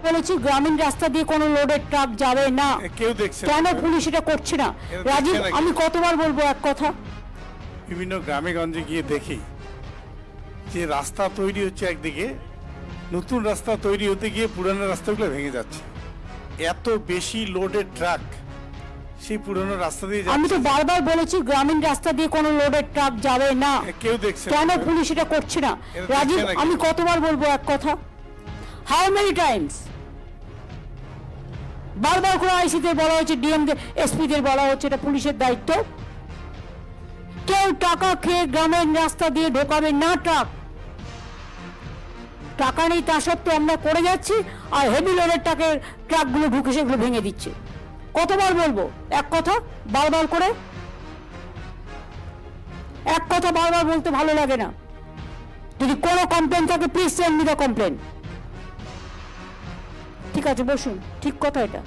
বলেছি গ্রামীণ রাস্তা দিয়ে কোনো লোডের ট্রাক যাবে না। কেউ দেখছে কেন পুলিশ এটা করছে না? রাজীব, আমি কতবার বলবো এক কথা? বিভিন্ন গ্রামে গঞ্জে গিয়ে দেখি যে রাস্তা তৈরি হচ্ছে, একদিকে নতুন রাস্তা তৈরি হতে গিয়ে পুরানো রাস্তাগুলো ভেঙে যাচ্ছে। এত বেশি লোডের ট্রাক সেই পুরানো রাস্তা দিয়ে আমি তো বারবার বলেছি গ্রামীণ রাস্তা দিয়ে কোনো লোডের ট্রাক যাবে না। কেউ দেখছে কেন পুলিশ এটা করছে না? রাজীব, আমি কতবার বলবো এক কথা? How many Times? বারবার করে আইসিদের বলা হচ্ছে, ডিএমদের, এসপিদের বলা হচ্ছে এটা পুলিশের দায়িত্ব। কেউ টাকা খেয়ে গ্রামের রাস্তা দিয়ে ঢোকাবে না ট্রাক। টাকা নেই তা সত্ত্বেও আমরা করে যাচ্ছি, আর হেভি লোডের ট্রাকগুলো ঢুকে সেগুলো ভেঙে দিচ্ছে। কতবার বলবো এক কথা বারবার করে? এক কথা বারবার বলতে ভালো লাগে না। যদি কোনো কমপ্লেন থাকে please send me the complain. ঠিক আছে, বসুন, ঠিক কথা এটা।